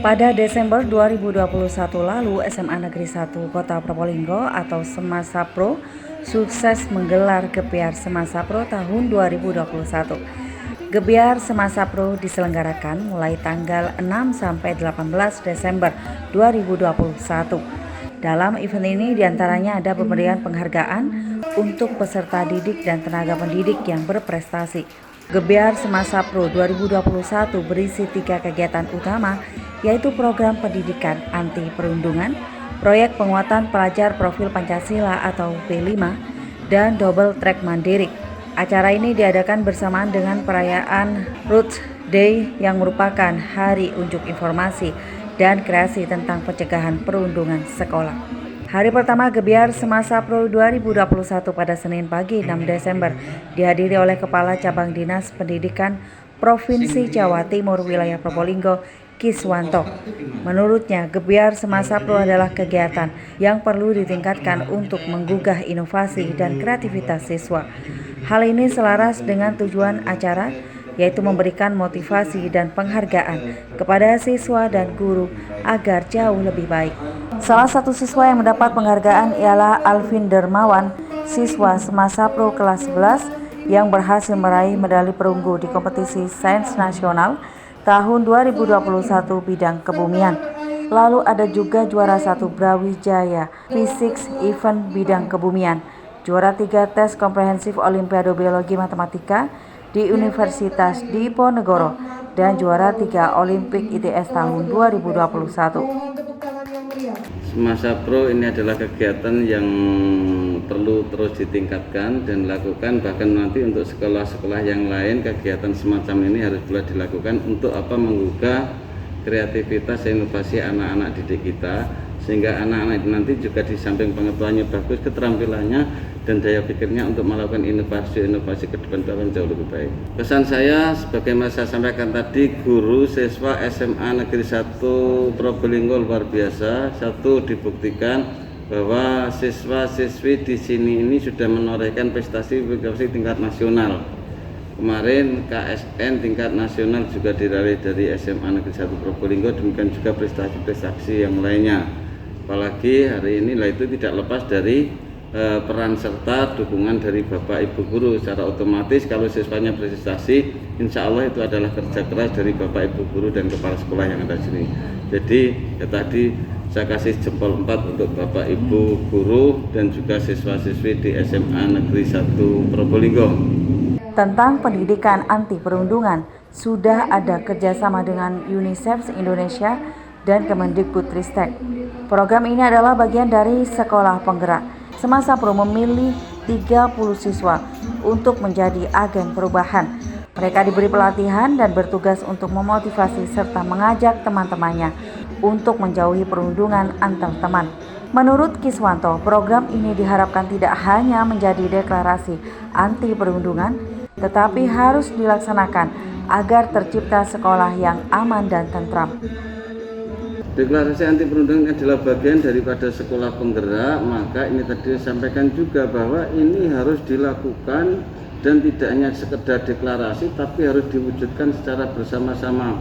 Pada Desember 2021 lalu, SMA Negeri 1 Kota Probolinggo atau Semasapro sukses menggelar Gebyar Semasapro tahun 2021. Gebyar Semasapro diselenggarakan mulai tanggal 6 sampai 18 Desember 2021. Dalam event ini diantaranya ada pemberian penghargaan untuk peserta didik dan tenaga pendidik yang berprestasi. Gebyar Semasapro 2021 berisi 3 kegiatan utama, yaitu program pendidikan anti perundungan, proyek penguatan pelajar profil Pancasila atau P5, dan double track mandiri. Acara ini diadakan bersamaan dengan perayaan Roots Day yang merupakan hari unjuk informasi dan kreasi tentang pencegahan perundungan sekolah. Hari pertama Gebyar Semasapro 2021 pada Senin pagi 6 Desember dihadiri oleh Kepala Cabang Dinas Pendidikan Provinsi Jawa Timur Wilayah Probolinggo, Kiswanto. Menurutnya, Gebyar Semasapro adalah kegiatan yang perlu ditingkatkan untuk menggugah inovasi dan kreativitas siswa. Hal ini selaras dengan tujuan acara, yaitu memberikan motivasi dan penghargaan kepada siswa dan guru agar jauh lebih baik. Salah satu siswa yang mendapat penghargaan ialah Alvin Dermawan, siswa Semasapro kelas 11 yang berhasil meraih medali perunggu di kompetisi Sains Nasional tahun 2021 bidang kebumian. Lalu ada juga juara 1 Brawijaya Physics Event bidang kebumian, juara 3 tes komprehensif Olimpiade Biologi Matematika di Universitas Diponegoro, dan juara 3 Olimpik ITS tahun 2021. Semasapro ini adalah kegiatan yang perlu terus ditingkatkan dan dilakukan, bahkan nanti untuk sekolah-sekolah yang lain kegiatan semacam ini harus pula dilakukan untuk menggugah kreativitas dan inovasi anak-anak didik kita, sehingga anak-anak nanti juga di samping pengetahuannya bagus, keterampilannya dan daya pikirnya untuk melakukan inovasi ke depan akan jauh lebih baik. Pesan saya sebagaimana saya sampaikan tadi, guru siswa SMA Negeri 1 Probolinggo luar biasa. Satu, dibuktikan bahwa siswa-siswi di sini ini sudah menorehkan prestasi tingkat nasional. Kemarin KSN tingkat nasional juga diraih dari SMA Negeri 1 Probolinggo, demikian juga prestasi-prestasi yang lainnya. Apalagi hari ini itu tidak lepas dari peran serta dukungan dari Bapak Ibu guru. Secara otomatis kalau siswanya prestasi, insya Allah itu adalah kerja keras dari Bapak Ibu guru dan kepala sekolah yang ada di sini. Jadi tadi saya kasih jempol 4 untuk Bapak Ibu guru dan juga siswa-siswi di SMA Negeri 1 Probolinggo. Tentang pendidikan anti perundungan, sudah ada kerjasama dengan UNICEF Indonesia dan Kemendikbudristek. Program ini adalah bagian dari Sekolah Penggerak. Semasapro memilih 30 siswa untuk menjadi agen perubahan. Mereka diberi pelatihan dan bertugas untuk memotivasi serta mengajak teman-temannya untuk menjauhi perundungan antar teman. Menurut Kiswanto, program ini diharapkan tidak hanya menjadi deklarasi anti perundungan, tetapi harus dilaksanakan agar tercipta sekolah yang aman dan tentram. Deklarasi anti perundungan adalah bagian daripada sekolah penggerak, maka ini tadi disampaikan juga bahwa ini harus dilakukan dan tidak hanya sekedar deklarasi, tapi harus diwujudkan secara bersama-sama.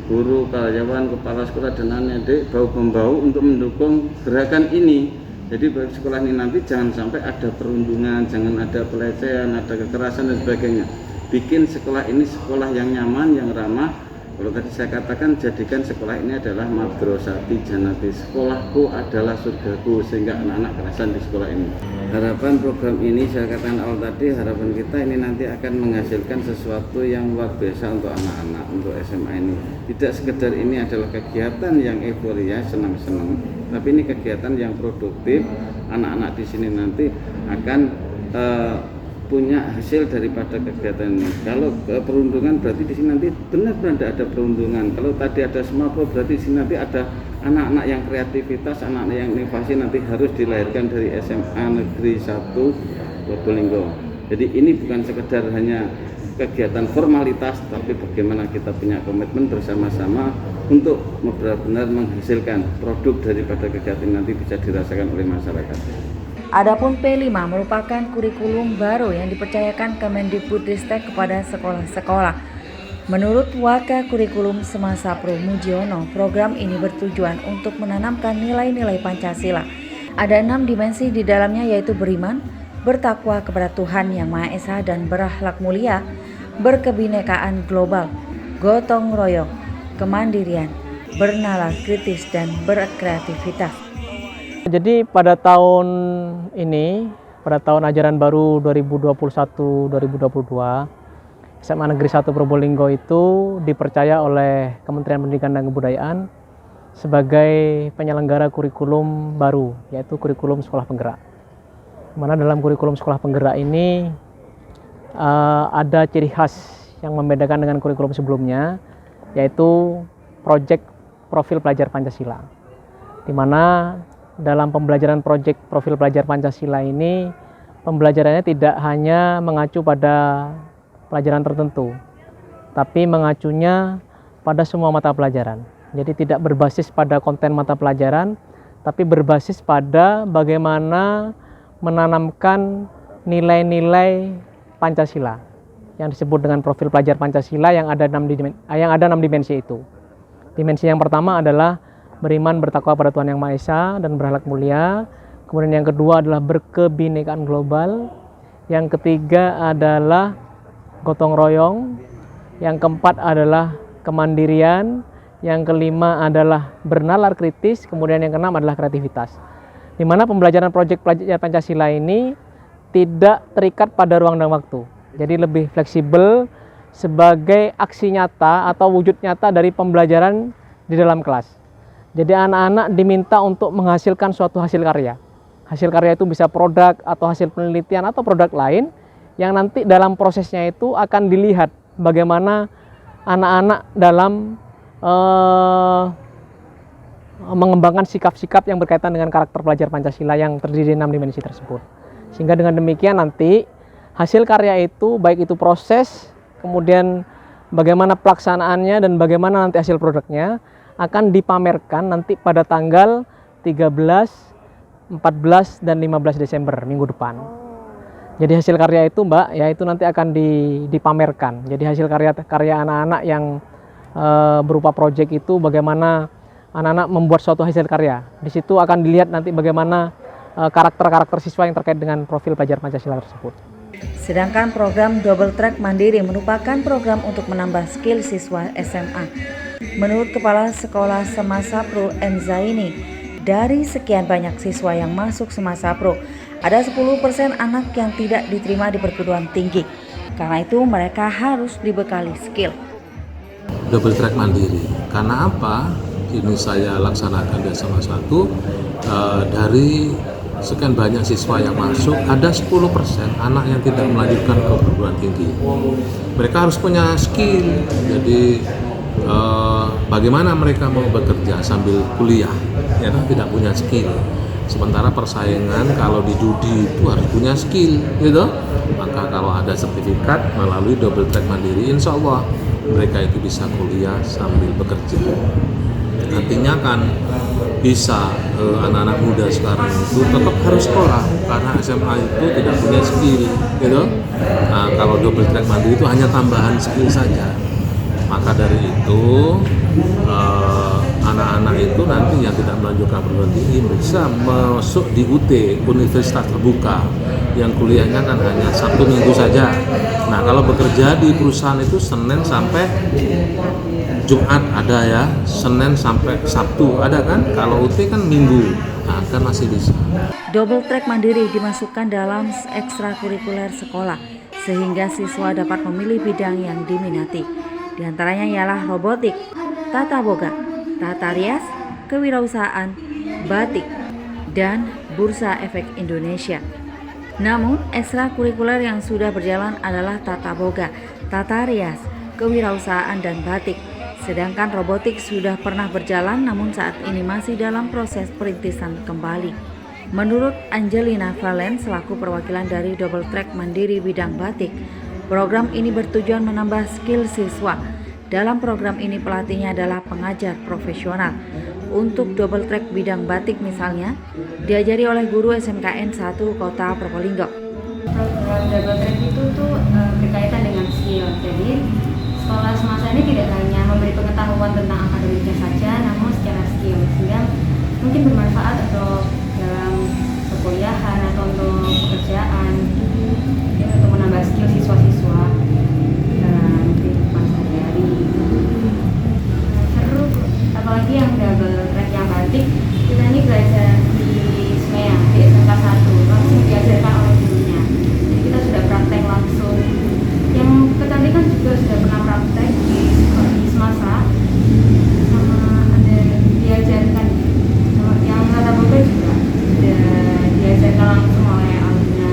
Guru, karyawan, kepala sekolah dan anak-anak bahu-membahu untuk mendukung gerakan ini. Jadi bagi sekolah ini nanti jangan sampai ada perundungan, jangan ada pelecehan, ada kekerasan dan sebagainya. Bikin sekolah ini sekolah yang nyaman, yang ramah. Kalau tadi saya katakan, jadikan sekolah ini adalah madrasati janati, sekolahku adalah surgaku, sehingga anak-anak kerasan di sekolah ini. Harapan program ini, saya katakan awal tadi, harapan kita ini nanti akan menghasilkan sesuatu yang luar biasa untuk anak-anak, untuk SMA ini. Tidak sekedar ini adalah kegiatan yang euforia, senang-senang, tapi ini kegiatan yang produktif. Anak-anak di sini nanti akan punya hasil daripada kegiatan ini. Kalau perundungan berarti di sini nanti benar-benar tidak ada perundungan. Kalau tadi ada Semasapro berarti di sini nanti ada anak-anak yang kreativitas, anak-anak yang inovasi nanti harus dilahirkan dari SMA Negeri 1 Probolinggo. Jadi ini bukan sekedar hanya kegiatan formalitas, tapi bagaimana kita punya komitmen bersama-sama untuk benar-benar menghasilkan produk daripada kegiatan nanti bisa dirasakan oleh masyarakat. Adapun P5 merupakan kurikulum baru yang dipercayakan Kemendikbudristek kepada sekolah-sekolah. Menurut Waka Kurikulum Semasa Pro Mujiono, program ini bertujuan untuk menanamkan nilai-nilai Pancasila. Ada 6 dimensi di dalamnya, yaitu beriman, bertakwa kepada Tuhan Yang Maha Esa dan berakhlak mulia, berkebinekaan global, gotong royong, kemandirian, bernalar kritis, dan berkreativitas. Jadi pada tahun ini, pada tahun ajaran baru 2021-2022, SMA Negeri 1 Probolinggo itu dipercaya oleh Kementerian Pendidikan dan Kebudayaan sebagai penyelenggara kurikulum baru, yaitu kurikulum sekolah penggerak. Di mana dalam kurikulum sekolah penggerak ini ada ciri khas yang membedakan dengan kurikulum sebelumnya, yaitu proyek profil pelajar Pancasila. Di mana dalam pembelajaran proyek profil pelajar Pancasila ini, pembelajarannya tidak hanya mengacu pada pelajaran tertentu, tapi mengacunya pada semua mata pelajaran. Jadi tidak berbasis pada konten mata pelajaran, tapi berbasis pada bagaimana menanamkan nilai-nilai Pancasila yang disebut dengan profil pelajar Pancasila yang ada 6 dimensi itu. Dimensi yang pertama adalah beriman, bertakwa pada Tuhan Yang Maha Esa dan berakhlak mulia. Kemudian yang kedua adalah berkebinekaan global. Yang ketiga adalah gotong royong. Yang keempat adalah kemandirian. Yang kelima adalah bernalar kritis. Kemudian yang keenam adalah kreativitas. Di mana pembelajaran proyek pelajar Pancasila ini tidak terikat pada ruang dan waktu. Jadi lebih fleksibel sebagai aksi nyata atau wujud nyata dari pembelajaran di dalam kelas. Jadi anak-anak diminta untuk menghasilkan suatu hasil karya. Hasil karya itu bisa produk atau hasil penelitian atau produk lain yang nanti dalam prosesnya itu akan dilihat bagaimana anak-anak dalam mengembangkan sikap-sikap yang berkaitan dengan karakter pelajar Pancasila yang terdiri 6 dimensi tersebut. Sehingga dengan demikian nanti hasil karya itu, baik itu proses, kemudian bagaimana pelaksanaannya dan bagaimana nanti hasil produknya, akan dipamerkan nanti pada tanggal 13, 14, dan 15 Desember minggu depan. Jadi hasil karya itu Mbak, ya itu nanti akan dipamerkan. Jadi hasil karya anak-anak yang berupa proyek itu bagaimana anak-anak membuat suatu hasil karya. Di situ akan dilihat nanti bagaimana karakter-karakter siswa yang terkait dengan profil pelajar Pancasila tersebut. Sedangkan program Double Track Mandiri merupakan program untuk menambah skill siswa SMA. Menurut Kepala Sekolah Semasa Pro M. Zaini, dari sekian banyak siswa yang masuk Semasa Pro, ada 10% anak yang tidak diterima di perguruan tinggi. Karena itu mereka harus dibekali skill. Double track mandiri. Karena apa? Ini saya laksanakan di SMA 1 dari sekian banyak siswa yang masuk, ada 10% anak yang tidak melanjutkan ke perguruan tinggi. Mereka harus punya skill. Jadi bagaimana mereka mau bekerja sambil kuliah, ya kan, tidak punya skill. Sementara persaingan kalau di judi itu harus punya skill, gitu. Maka kalau ada sertifikat melalui double track mandiri, insya Allah mereka itu bisa kuliah sambil bekerja. Artinya kan bisa anak-anak muda sekarang itu tetap harus sekolah karena SMA itu tidak punya skill, gitu. Nah, kalau double track mandiri itu hanya tambahan skill saja. Maka dari itu anak-anak itu nanti yang tidak melanjutkan perguruan tinggi bisa masuk di UT, Universitas Terbuka, yang kuliahnya kan hanya Sabtu Minggu saja. Nah, kalau bekerja di perusahaan itu Senin sampai Jumat ada ya, Senin sampai Sabtu ada kan, kalau UT kan Minggu, nah, kan masih bisa. Double track mandiri dimasukkan dalam ekstrakurikuler sekolah sehingga siswa dapat memilih bidang yang diminati. Di antaranya ialah robotik, tata boga, tata rias, kewirausahaan, batik, dan Bursa Efek Indonesia. Namun, ekstrakurikuler yang sudah berjalan adalah tata boga, tata rias, kewirausahaan, dan batik. Sedangkan robotik sudah pernah berjalan namun saat ini masih dalam proses perintisan kembali. Menurut Angelina Valen selaku perwakilan dari Double Track Mandiri bidang batik, program ini bertujuan menambah skill siswa. Dalam program ini pelatihnya adalah pengajar profesional. Untuk double track bidang batik misalnya, diajari oleh guru SMKN 1 Kota Probolinggo. Program double track itu tuh berkaitan dengan skill. Jadi sekolah semasa ini tidak hanya memberi pengetahuan tentang akademiknya saja, namun secara skill, sehingga mungkin bermanfaat atau dalam perkuliahan atau untuk pekerjaan, mungkin untuk menambah skill siswa-siswa dalam kehidupan sehari-hari. Seru, apalagi yang double track yang batik, kita ini belajar di SMEA, di SMK 1, langsung diajarkan oleh gurunya. Jadi kita sudah praktek langsung. Yang kecantikan juga sudah pernah praktek di semasa, sama ada diajarkan, sama yang tata boga juga sudah diajarkan langsung oleh alumni.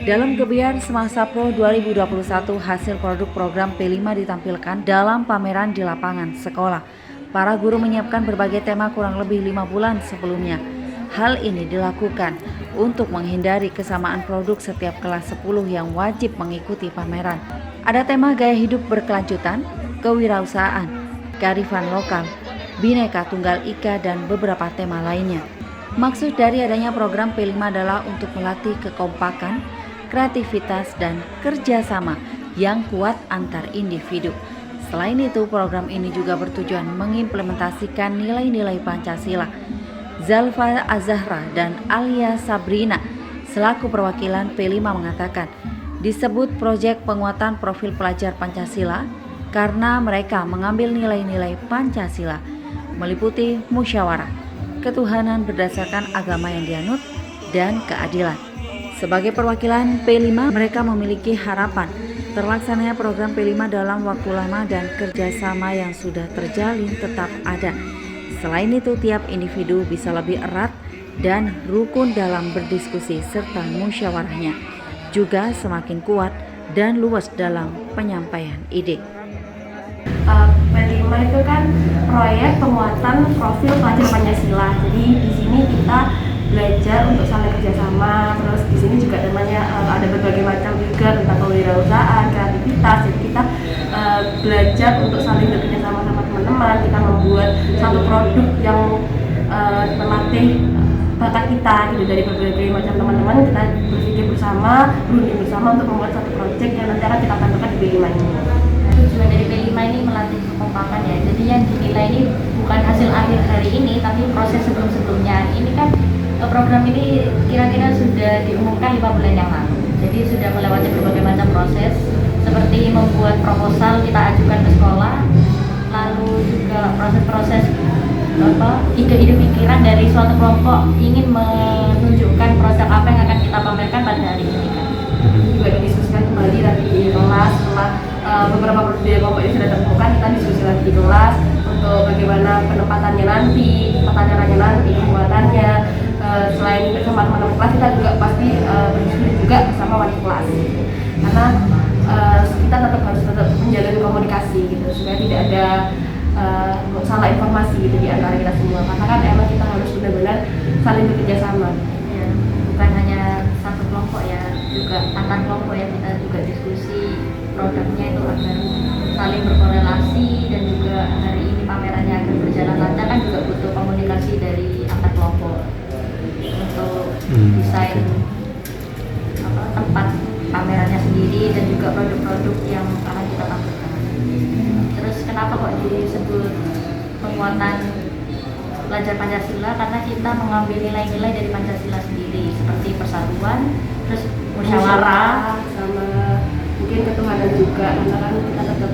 Dalam Gebiar Semasa Pro 2021, hasil produk program P5 ditampilkan dalam pameran di lapangan sekolah. Para guru menyiapkan berbagai tema kurang lebih 5 bulan sebelumnya. Hal ini dilakukan untuk menghindari kesamaan produk setiap kelas 10 yang wajib mengikuti pameran. Ada tema gaya hidup berkelanjutan, kewirausahaan, kearifan lokal, Bhinneka Tunggal Ika, dan beberapa tema lainnya. Maksud dari adanya program P5 adalah untuk melatih kekompakan, kreativitas, dan kerjasama yang kuat antar individu. Selain itu, program ini juga bertujuan mengimplementasikan nilai-nilai Pancasila. Zalfa Azahra dan Alia Sabrina selaku perwakilan P5 mengatakan, disebut proyek penguatan profil pelajar Pancasila karena mereka mengambil nilai-nilai Pancasila, meliputi musyawarah, ketuhanan berdasarkan agama yang dianut, dan keadilan. Sebagai perwakilan P5, mereka memiliki harapan terlaksananya program P5 dalam waktu lama dan kerjasama yang sudah terjalin tetap ada. Selain itu, tiap individu bisa lebih erat dan rukun dalam berdiskusi serta musyawarahnya juga semakin kuat dan luas dalam penyampaian ide. P5 itu kan proyek penguatan profil pelajar Pancasila. Jadi di sini kita belajar untuk saling kerjasama. Terus di sini juga namanya ada berbagai macam juga tentang kewirausahaan, kreativitas. Jadi kita belajar untuk saling bekerja sama teman-teman. Kita membuat satu produk yang melatih bakat kita gitu, dari berbagai macam teman-teman. Kita berpikir bersama, berunding bersama untuk membuat satu proyek yang nanti akan kita tampilkan di P5 ini. Tujuan dari P5 ini melatih kekompakan ya. Jadi yang dinilai ini bukan hasil akhir hari ini, tapi proses sebelum-sebelumnya. Ini kan program ini kira-kira sudah diumumkan 5 bulan yang lalu. Jadi sudah melewati berbagai macam proses, seperti membuat proposal kita ajukan ke sekolah, lalu juga proses-proses ide-ide pikiran dari suatu kelompok ingin menunjukkan produk apa yang akan kita pamerkan pada hari ini kan. Juga didiskusikan kembali nanti di kelas setelah beberapa produk kelompok ini sudah terbuka, kita diskusi lagi di kelas untuk bagaimana penempatannya nanti, pertanyaannya nanti, pembuatannya. Selain bersama teman-teman kelas, kita juga pasti berdiskusi juga bersama wali kelas, karena kita harus tetap menjalin komunikasi gitu, supaya tidak ada salah informasi gitu di antara kita semua, karena kan emang kita harus benar-benar saling bekerja sama ya, bukan hanya satu kelompok ya, juga antar kelompok ya, kita juga diskusi produknya itu agar saling berkorelasi, dan juga hari ini pamerannya akan berjalan lancar kan juga butuh komunikasi dari antar kelompok untuk desain tempat pamerannya sendiri dan juga produk-produk yang akan kita tampilkan. Terus kenapa kok disebut penguatan pelajar Pancasila? Karena kita mengambil nilai-nilai dari Pancasila sendiri, seperti persatuan, terus musyawarah, sama mungkin ketuhanan juga, karena kan kita tetap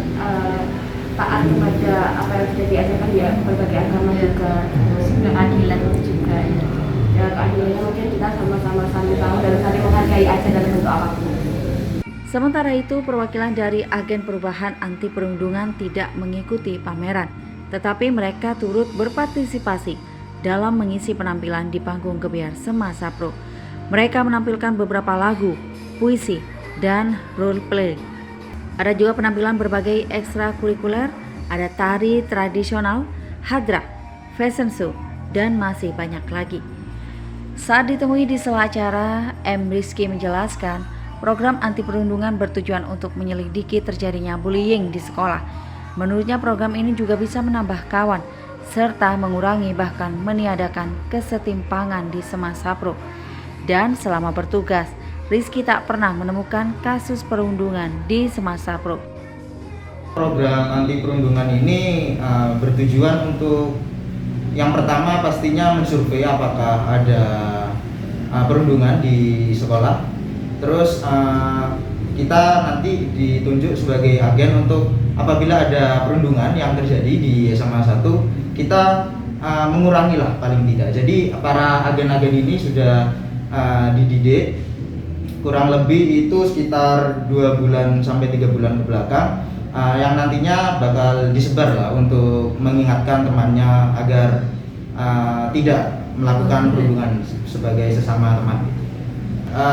taat kepada apa yang sudah diajarkan ya, berbagai agama juga, terus keadilan juga ya, keadilannya mungkin kita sama-sama saling tahu dan saling menghargai aja dalam bentuk apapun. Sementara itu, perwakilan dari Agen Perubahan Anti Perundungan tidak mengikuti pameran, tetapi mereka turut berpartisipasi dalam mengisi penampilan di panggung Gebiar Semasa Pro. Mereka menampilkan beberapa lagu, puisi, dan role play. Ada juga penampilan berbagai ekstrakurikuler, ada tari tradisional, hadrah, fashion show, dan masih banyak lagi. Saat ditemui di sela acara, M. Rizky menjelaskan program anti perundungan bertujuan untuk menyelidiki terjadinya bullying di sekolah. Menurutnya program ini juga bisa menambah kawan serta mengurangi bahkan meniadakan kesetimpangan di Semasa Pro. Dan selama bertugas, Rizky tak pernah menemukan kasus perundungan di Semasa Pro. Program anti perundungan ini bertujuan untuk yang pertama pastinya mensurvei apakah ada perundungan di sekolah. Terus kita nanti ditunjuk sebagai agen untuk apabila ada perundungan yang terjadi di SMA 1, kita mengurangi lah paling tidak. Jadi para agen-agen ini sudah dididik kurang lebih itu sekitar 2 bulan sampai 3 bulan ke belakang, yang nantinya bakal disebar lah untuk mengingatkan temannya agar tidak melakukan perundungan sebagai sesama teman.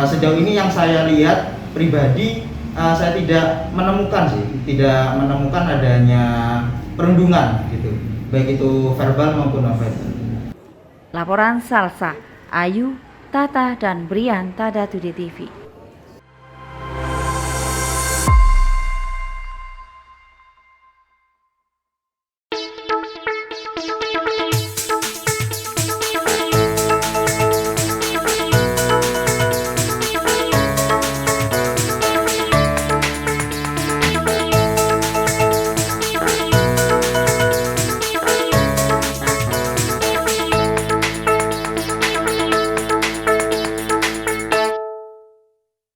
Sejauh ini yang saya lihat pribadi, saya tidak menemukan adanya perundungan gitu, baik itu verbal maupun non verbal. Laporan Salsa, Ayu, Tata, dan Brian, Tada Today TV.